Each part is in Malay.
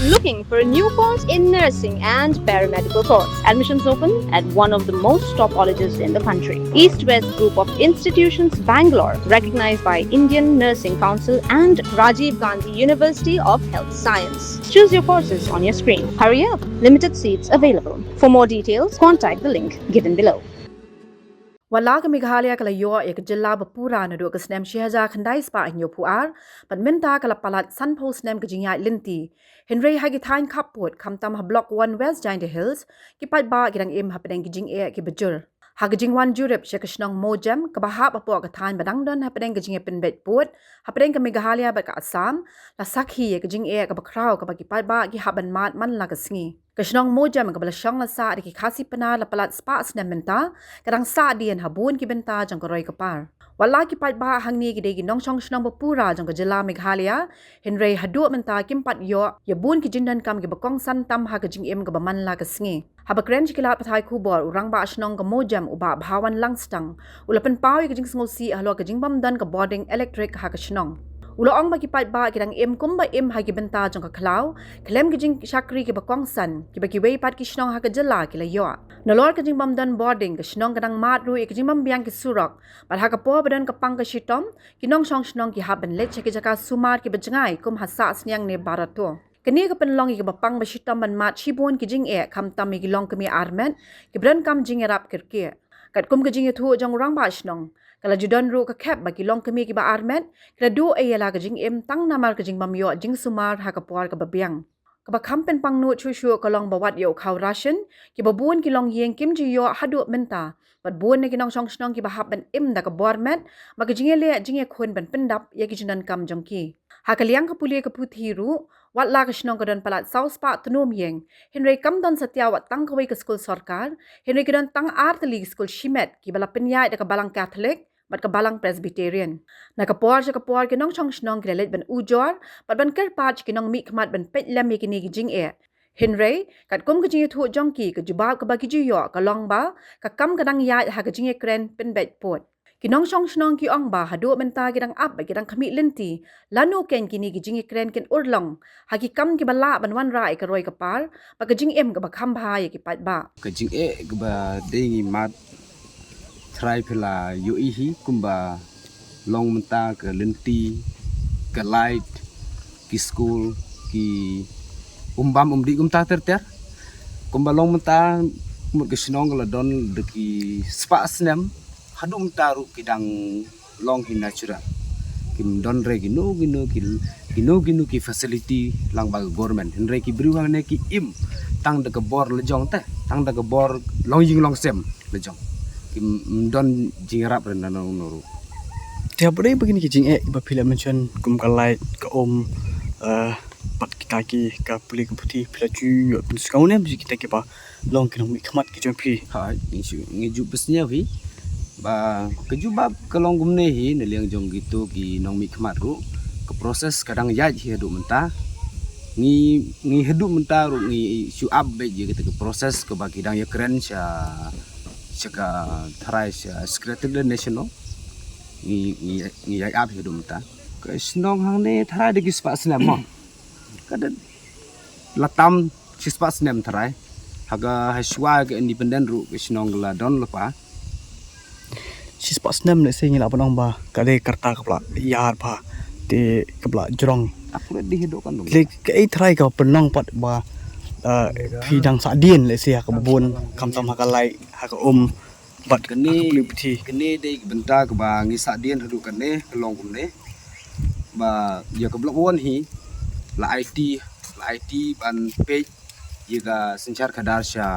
Looking for a new course in nursing and paramedical course? Admissions open at one of the most top colleges in the country. East West Group of Institutions, Bangalore, recognized by Indian Nursing Council and Rajiv Gandhi University of Health Science. Choose your courses on your screen. Hurry up, limited seats available. For more details, contact the link given below. Wala ka Meghalaya kala yo ek jilla bapura na do ka snem shihaja khandai spa inyo puar pat minta kala palat sanpo snem ka jinya linti Henry hagi thain kaput kamtam ha block 1 West Giant Hills ki pat ba girang im ha pedeng jing e ki bejur ha jing wan jurep shekashnong mojam ka bahap apo ka thain badang don ha pedeng jing e pinbet put ha pedeng ka Meghalaya ba ka Assam la sakhi ek jing e ka bakraw ka ba ki pat ba ki haban mat man la ka sngi Kashnong mojam ka balasang la sa ki khasi pana la palat spa snem menta kadang sa dian habun ki benta jang ka roy ka par wala ki pat ba hangni ki degi nong chong shnong bapura jang ka jila Meghalaya Henry hadu menta kim pat yo yabun ki jindan kam ki bakong san tam ha ka jing em ka baman la ka sngi habakren ki lat pathai kubor urang ba shnong ka mojam uba bhawan langstang ulapan pawi ka jing sngosi halo ka jing bam dan ka boarding electric ha ka shnong Uloong magipat ba kirang kumba hagi benta jong ka klaw klem gijing shakri ki bakong san ki baki wei pat ki shnong ha ka jala ki la yo nolor ka jing bam dan boarding ka shnong kadang mat ru ki jing bam biang ki surok pat ha ka po badan ka pang ka shitom ki nong shong shnong ki haben let ki jaka sumar ki bajangai kum hasa snyang ne barato Kini ka penlong ki bapang bashitom ban mat shibon ki jing kam tam ki long kami armet ki bran kam jing rap kirke kat kum ka jing thu jong rang ba shnong Kala judan ru ka kep bagi long kami ki ba armet kala du ayala ka jing tang namar ka jing mamyo jing sumar ha ka puar ka babiang ka ba kampen pang nu chu ka long bawat yo khaw ration ki ba buon ki long yeng kim ji yo hadu menta bat buon ne ki nong song snong ki ba hap ban da ka bormet ba ka jing le jing khon ban pendap ye ki junan kam jong ki ha ka liang ka pulie ka puthi ru wat la ka snong ka don palat south pa tnom yeng Henry kam don satya wat tang ka wei ka school sarkar Henry ka don tang artli school shimet ki bala penyai da ka balang catholic bat ka balang Presbyterian. Nakapuar sa kapuar kinong chong shnong kilalit ban ujor, bat ban kerpach kinong mikmat ban pet lami kini jing e. Henry, kat kum ka jing thu jongki ka jubab ka bagi juyo ka long ba, ka kam kadang yai ha ka jing e kren pen bet pot. Kinong chong shnong ki ong ba hadu menta kidang ap ba kidang kami linti, lanu ken kini ki jing e kren ken urlong, ha ki kam ki bala ban wan rai ka roy ka par, ba ka jing em ka ba kham ba ya ki pat ba. Ka jing e ka ba dengi mat try pela UIhi kumba long menta ke lenti ke light ki school ki umbam umdi kumta terter kumba long menta mut ke snong la don de ki spa snem hadu menta ru kidang long hi natural kim don re ginu ki facility lang ba government hen re ki briwa ne ki im tang de ke bor lejong te tang de ke bor long ying long sem lejong kim don jingrap ren nanong noru tiap hari begini ki jing ba film mention kum kalai ka om pat kita ki ka puli ka puti pila ju pun skau ne bi kita ki ba long ki mi khamat ki jompi ha ngi ju besnya hi ba ke ju bab ke long gumne hi ne liang jong gitu ki nong mi khamat ru ke proses kadang ya ji hadu menta ngi hadu menta ru ngi su ab be je kita ke proses ke bagi dang ya keren sya Saka tharai secretary national ni ya ab hidu mta ke snong hang ne tharai de gispa snam mo kada latam gispa snam tharai haga haswa ke independent ru ke snong la don lepa si spas nam ne se ngila panong ba kade karta kapla yar ba te kapla jrong aku di hidu kan dong le ke ai tharai ka panong pat ba phi dang sa dien le se ka bun kam tam ha ka lai ha ka bat kene puti kene de benta ke ba ngi sa dien hadu kan ne long kum ne ba ya ke blok won hi la IT ban page yiga senchar kadar sha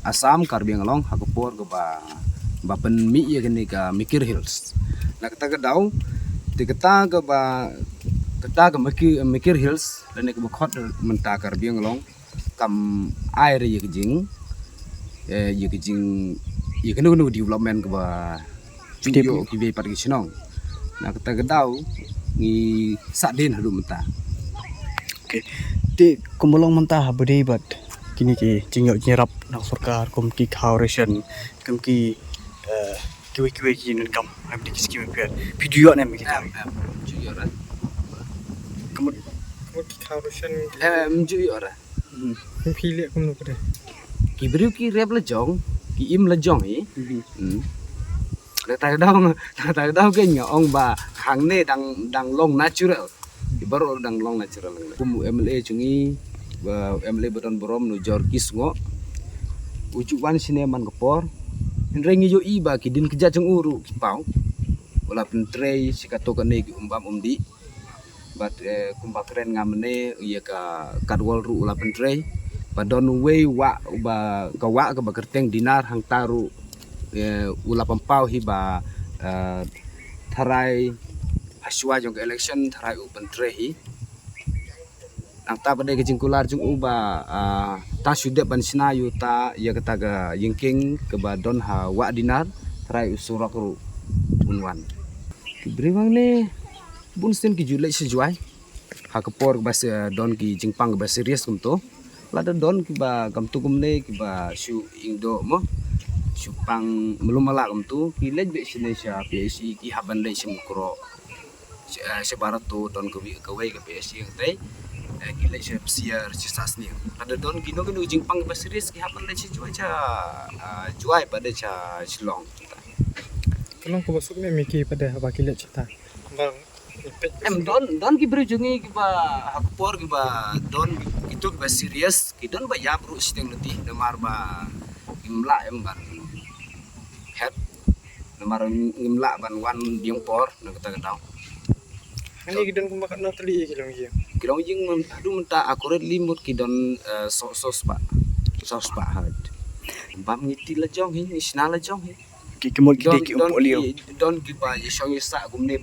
Assam karbiang long ha ko por ke ba pen mi ye kene ka Mikir Hills na kata ke dau te kata ke ba kata ke Mikir Hills dan ke khot menta karbiang long kam air ye jing ye kenu development ke ba studio ki be par kisnong na kata gedau ngi sadin hadu menta okay te kumolong menta bade bat kini ki jingyo nyerap nang sarkar kum ki khauration kum ki kiwe ki nan kam habdi ki skill video ne mi kita jujur kum Karusan menjuyo ora. pilih kamu pada. Ki beriu ki rep la jong, ki im la jong hi. Ta dong ke nya ong ba hang ne dang long natural. Ki baru dang long natural. Kum MLA chungi ba MLA Badan Borom nu jor kisngo. Ujuk wan sineman kepor. Rengi yo iba ki din keja jeng uru ki pau. Wala pentrei sikato kane ki umbam umdi. Bat kumba keren ngamne iya ka kadwal ru ula pentrei. Badon wei wa ba ka wa ka bakerteng dinar hang taru ula pampau hi ba tharai haswa jong election tharai u pentrei hi. Ang ta pada kejingkular jung uba ta sudah ban sinayu ta ya kataga yingking ke badon ha wa dinar trai usurak ru bunwan kibri wang le bun sen ki julai sejuai ha kepor bas don ki jingpang bas serius kum to lada don ki ba kam tu kum le ki ba shu indo mo shu pang melumala kum tu ki lej be sinesha PSI ki haban le semukro sebarat tu don ke wei ke PSI yang tai gila siar cisas ni ada don gino jingpang basiris ki hapan lechi juai pada cha silong Kalau kau masuk ni miki pada apa kilat cerita. Bang, don ki berjungi ki ba hakpor ki ba don itu ki ba serius ki don ba ya bro siteng letih nemar ba imla ban head nemar imla ban wan diong por na kata tau ini kita kau makan natali kilang dia. Kilong jing aduh menta akurat limut kidon sos pak had bam ngiti la jong hi isna la jong hi Ki kemot ki upolio. don ki ba yesong yesa gumne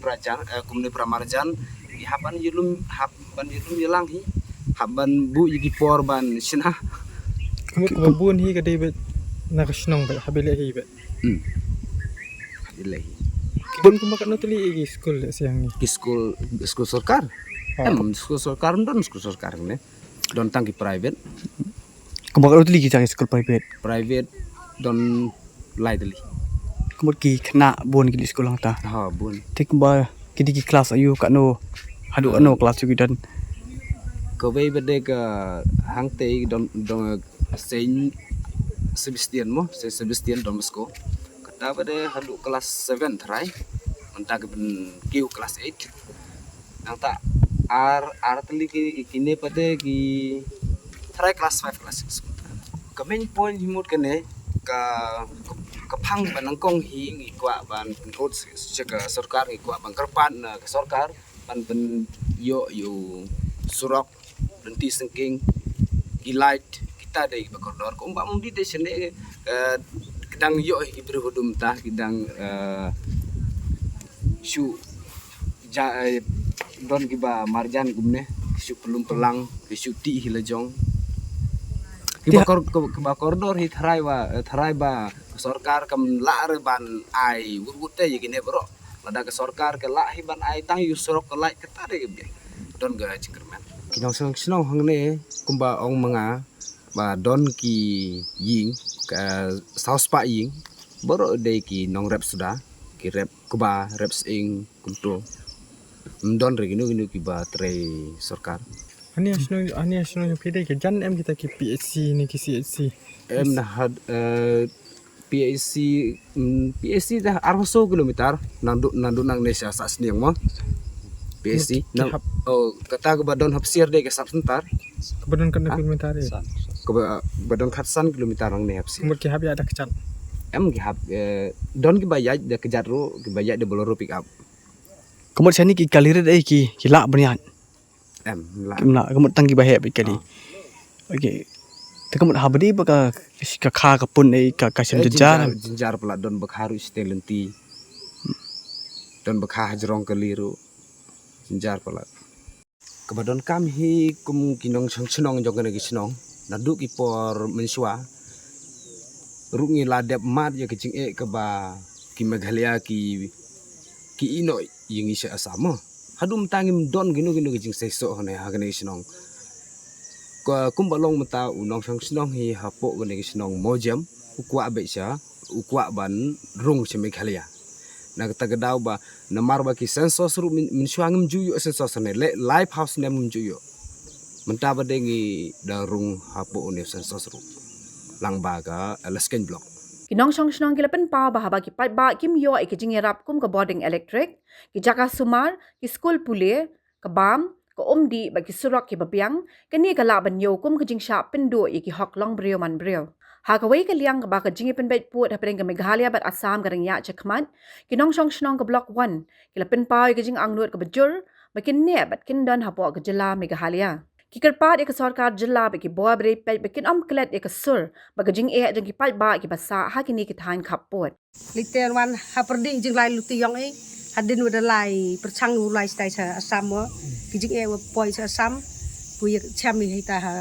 pramarjan ki haban yulum yelang hi haban bu yiki por ban sina Kamu kebun hi kadai bet nak senang bet habile hi bet. ilahi Kibun kau makan natali lagi sekolah siang ni. ki school sarkar school sarkar school sarkar ne don tangki private Kemot utli ki cari sekolah private don lai dali Kemot ki kena bon ki di sekolah ta. ha bun Tek ba ki di kelas ayu kat no. Hadu ano kelas juga dan Kawai bade ka hangte don sein Sebastian mo Sebastian don Moscow kata bade hadu kelas 7 try entah ke ben kiu kelas 8 nang tak ar teli ki kine pade ki try kelas 5 kelas 6 ka main point himut kene ka pang banangkong hi ngi kwa ban kot seka sarkar ngi kwa ban kerpan ka sarkar ban ben yo surok denti sengking light kita dari bakordor ko mbak mundi de sene kedang yo ibru hudum ta kedang shu don kiba marjan gumne shu pelum pelang shu ti hilajong kiba bakordor hi tharai ba sarkar kam lar ban ai wurute yigine bro lada ke sarkar ke la hi ban ai tang yu surok ke lai kata de don ga cikerman kinong senong hangne kumba ong mga ba don ki ying ka saus pa ying boro de ki nong rep sudah ki rep kuba reps ing kunto don re ginu ki ba tre sarkar Ani asno yang pilih ke jan em kita ki PSC ni ki CSC. em na had PSC dah 200 kilometer nandu nang Nesya sasniang mo PSC nang kata ke badon hapsir de ke sabsentar Kemudian kena kilometer ya. ke badon khatsan kilometer nang ne hapsir Kemudian ki habis ada kecat. em ki hap don ki bayaj de kejar ru ki bayaj de boloro pick up Kemot sani ki kaliret ki la berniat. em la Kemna kemot tangki bahaya kali. Okey. Tekemot habdi baka ka kha ka pun ka kasem jejar. jinjar pula don bakharu stelenti don bakha hajrong keliru jinjar pula kebadon kam hi kum kinong senong jong ki senong nadu ki por mensua rungi ladep mat ya kecing ke ba ki Meghalaya ki inoi ying isa asama hadum tangim don ginu kecing seso hone hagane senong kumbalong mata unong senong hi hapo gane senong mojam ukwa becha ukwa ban rung se Meghalaya na kata gedau ba namar ba ki sensos ru min suangem juyo sensos ne live house ne mum juyo Mentah badengi darung hapo universitas sosro. Lang baga Alaskan block. Kinong song kila pen pa bahaba ki pat ba kim yo e ki jingerap kum ka boarding electric ki jaka sumar ki school pule ka bam ka umdi ba ki surak ki babiang kani ka laban yo kum ka jingsha pendo e ki hok long brio man brio ha ka wei ka liang ka ba ka jingi pen bet put ha pen ka Meghalaya bat Assam ka ring ya chakmat kinong song ka block 1 kila pen pa e ki jing angnut ka bajur ba kin ne bat kin dan ha po ka jila Meghalaya Kikerpat ek sarkar jilla be ki boa bre pe be kin klet ek sur bagajing e jeng ki pat ba ki basa ha kini ki thain khapot Liter wan haperdi jing lai luti yong hadin wada lai perchang u lai stai sa asam mo ki jing e wa poi sa asam pu ye chami hita ha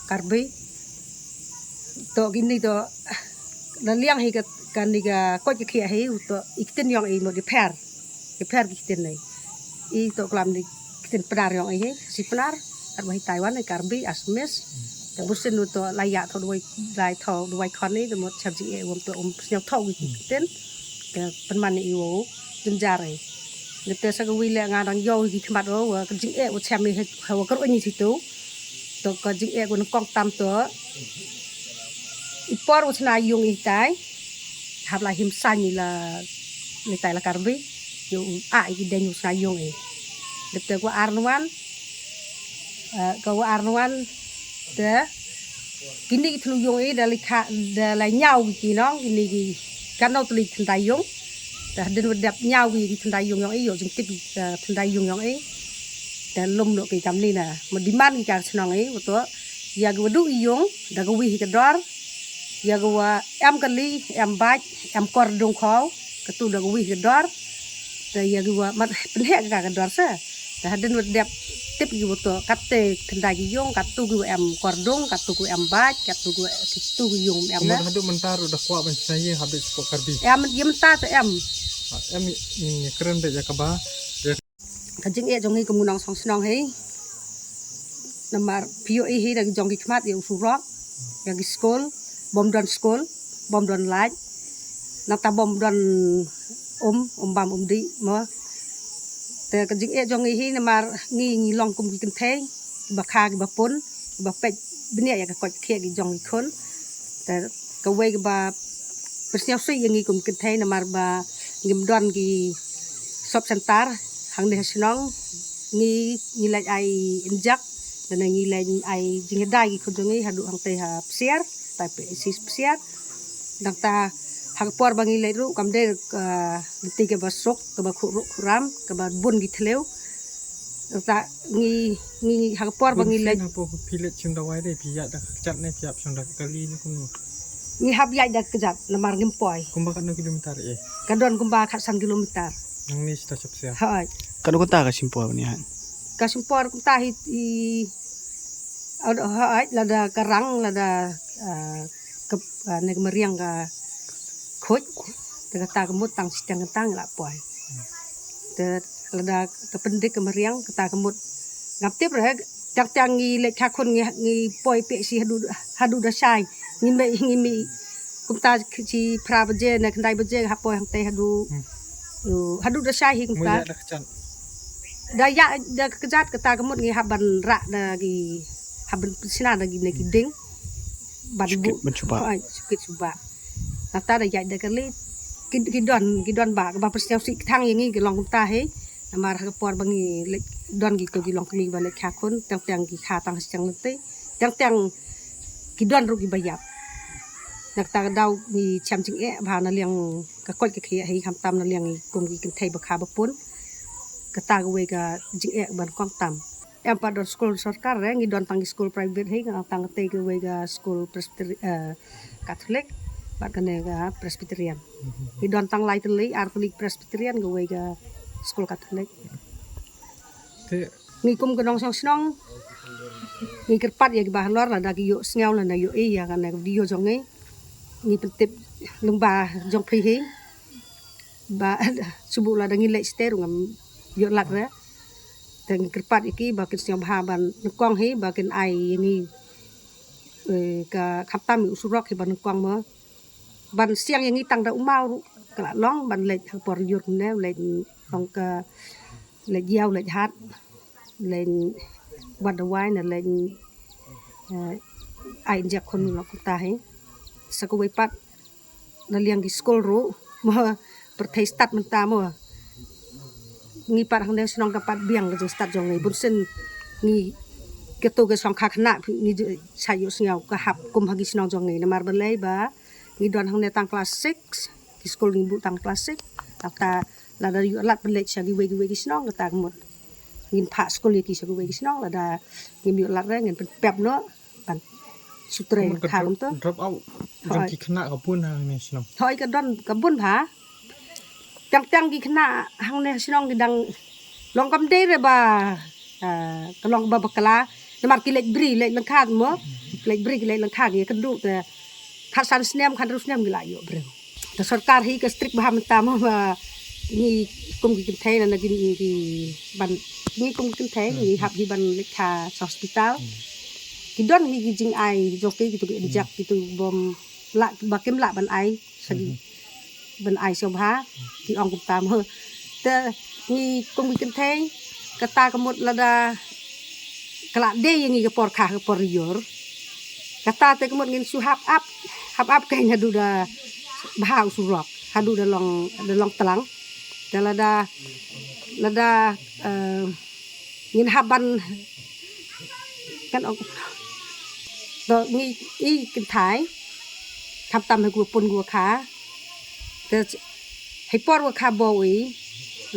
karbi to gini to la liang hi kan ni ga ko ki khia hi to ikten yong mo di per ki ten nei I to klam di kiten penar yong si penar at mai Taiwan ai karbi asmesแต่บุษนุตัวลายะทอด้วยลายทอด้วยคอนนี้แต่หมดชาวจีเอวมตัวเสียวทอวิเต้นแต่เป็นมันอีโวจนจาเลยแต่สักวิเลงานดังโยที่ขมัดว่ากันจีเอวแชมป์นี่เขาก็รู้นี่ที่ตัวกันจีเอวคนกองตามตัวอีปอร์วัฒนายงอีใจทำลายหิมซันนี่ละในแต่ละการบิอยู่อีเดนวัฒนายงแต่ว่าอาร์นวันก็ว่าอาร์นวันแต่กินนี่ทะลุยงdari dari nyau gitu nong ini kan nau teli tendai yong dah den wedap nyau di tendai yong yo jeng tip tendai yong dan lom lo ke kam ni na madiman ki kar senong betul ya go du yong da go wi ke dor ya go em kali em baj em kor dong kau ketu da go wi ke dor da ya go mat penhek ka ke dor sa dah den wedap tip gitu betul kate tendai yong katu gu em kordong katu gu em baj katu gu kitu gu yong em Kemudian hadu mentar udah kuat mencari habis pok karbi. em yem ta te em Em ini keren deh jakaba. kajing e jong hi kemunang song senong hei namar pio hi dari jong ki khmat ye usurok yang di school bom don light nata bom don bam di moแต่กันจิงเอจงอีนมางีลองกุมกินเทงบักคากิบักปนบักเป็ดบิเนี่ยอยากกดเคียกิจงอีคนแต่ก็เวกบาเป็นเสียวซี่ยังงีกุมกินเทงนมาบางิมดอนกีซอบเซนตาร์หังเดชน้องงีไลไออินจักdanงีไลไอจิงได้กีคนจงอีหาดูหังเตหาเสียร์แต่เป็นซีเสียร์ดังตาhak por bangi leru kamde ti ke basok ke ba ram ke ba bun gi thleu ta ngi hak por bangi le Apa pilet cing dawai deh pihak dah cat nih pihak cing dah kali ni kuno. ngi hab yai dak kejat lamar ngempoi Kumba kan kilometer kadon kumba khat san kilometer Yang ni sudah siap siap. hai Kado ko ta ka simpo ni han. kasimpor kumta hi hai lada karang lada ke nek meriang ka khoj te kata kemut tang sidang tang la poi te lada te pendik kemeriang kata kemut ngaptip reh jak ngi le kha khon ngi poi pe si hadu da sai ngi mi kumta chi pra baje na kandai baje ha poi hang te hadu da sai hi kumta Dah cat. da ya da kejat kata kemut ngi haban ra da gi haban sina da gi neki ding ban bu Mencoba. ai sukit suba nata da ya da kali kidon ba ba persiau si thang yang ngi long kumta he amar ha por bangi don gi ko gi long kli ba le kha khon tang gi kha tang siang nte tang kidon ru gi bayap nak ta dau mi cham ching e ba na liang ka koi ka khia he kham tam na liang kum gi kin thai ba kha ba pun ka ta ga we ga jing e ban kong tam em pa don school sarkar re ngi don tang school private he ga tang te ga we ga school Catholic ba ka ne ga Presbyterian ngi don tang lai teli Catholic Presbyterian ga we ga school Catholic Te ngi kum ga nong song snong ngi kerpat ya ga lor la da gi yo sngaw la na yo e ya ga na di yo jong ngi pentip lung ba jong phi he ba subu la da ngi le steru ngam yo lak re dan kerpat iki bakin siang bahaban nekong he bakin ai ni ka kaptam usurok he ban nekong mo ban siang yang tang da umau kala long ban le por yur ne le long ka le yaw le hat le วัดไว้นั่นเลยไอ้จากคนเราก็ตายสักวัยปัดนั่นเลี้ยงที่สกูลรู้มาประเทศสตัดมันตามว่างี้ปัดทางเดียวสนองกับปัดเบี่ยงก็จะสตัดจงไงบุญเส้นงี้กระตุกกระสองขาขนาดงี้ใช้ยุสเงาก็หับกุมหากิสนองจงไงน้ำมันเป็นเลยบ่งี้ดอนทางเดียวตั้งคลาส6ที่สกูลงี้บุตั้งคลาส6ตั้งแต่ละdari alat belet sagi wegi senong kata kemut ngin pak sekolah ki sagi wegi senong la da ngin yu alat ngin pep no ban sutre khalum to drop out jang ki khana ka pun hang ne senong thoi ka don ka bun pha tang ki khana hang ne senong ki dang long kam de re ba ka long ba bakala namar ki lek bri lek lang khag mo lek bri ki lek lang khag ye kan du te khasan snem khan ru snem gi la yo bre ta sarkar hi ka strict ba man ta ma ni kum ki thai na ki ban ni kum ki thai ni hab hi ban lekha hospital ki don ni ki jing ai jo ki tu ki jak ki tu bom la ba kem la ban ai sagi ban ai so bha ki ong kum tam ho te ni kum ki thai kata kemut lada kala de yang ki por kha por yor kata te kemut ngin su hab up kai hadu da bhau surok hadu da long telang lada ngin haban kan ok do ngi I kin thai tham tam hai gu pun gu kha te hai por gu kha bo I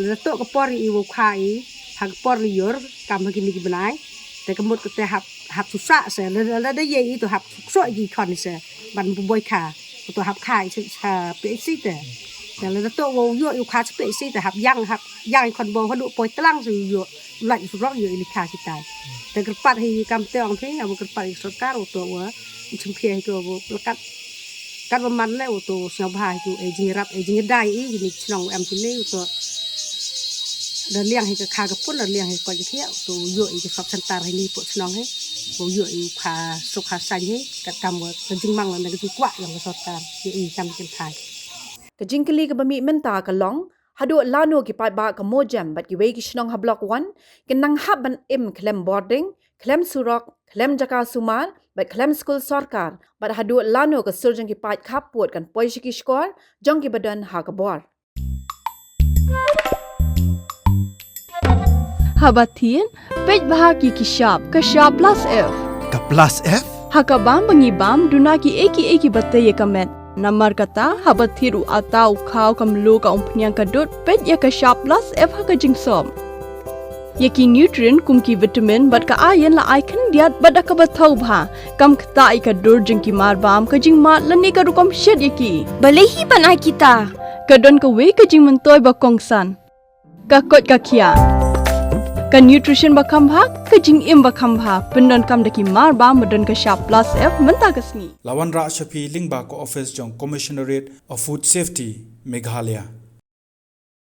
la to ko por I gu kha I hak por yor kam ha kini ki banai te kamut ko te hap susa se la da ye I to hap so gi kon se ban bu boy kha to hap khai se pe si teแต่เราตัววัวยั่วอยู่ขาสเปซี่แต่หับย่างคนโบเขาดูปล่อยตั้งสู่ยั่วไหลสุดร้อนอยู่ในขาสิตายแต่กระปัดให้กำเตองที่เอากระปัดอีกสักการตัววัวชิมเพียให้ตัววัวแล้วกัดประมาณแล้วตัวชาวบ้านตัวเอจิงรับเอจิงได้อีกนี่น้องแอมที่นี่ตัวเดินเลี้ยงให้กับขากระปุ้นเดินเลี้ยงให้ก่อนจะเที่ยวตัวยั่วอีกสับสันตาให้นี่ปวดน้องให้วัวยั่วอยู่ขาสุขาใส่ให้กัดกำวัวเป็นจริงมั่งเลยก็คือกว่าอย่างกระสอบตามยี่อีกำเป็นไทยกะจิงกะลีกะบะมีเมนตากะลองหาดูลาโนกิปายบากะโมจัมบัดกิเวกิชนองฮับบล็อก1กันนังฮับบันเคลมบอร์ดิ้งเคลมสุรอกเคลมจักาสุมานบัดเคลมสกูลสอร์การบัดหาดูลาโนกะสุรจังกิปายคับปวดกันปอยชิกิสกอร์จงกิบดันหากะบอร์Habatin pej bahagi kishap kashap plus F ka plus F hakabam bangibam dunaki eki batay kamet Namar kata habat thiru atau khau kamlu ka umpnyang kadut pet ya ka sharp plus F ha ka jingsom. Yaki nutrient kum ki vitamin bat ka iron la icon diat bat ka bathau bha kam khta I ka dur jing ki mar bam ka jing mat lani ka rukom shed yaki. Balehi banai kita. Ka don ka we ka jing mentoy ba kongsan. Ka kot ka khia. Ka nutrition ba kham bha ka jing im ba kham bha pendon kam daki mar bam madon ka sharp plus F menta ka sngi. Lawan Ra Shafi Lingba ko office jong Commissionerate of Food Safety Meghalaya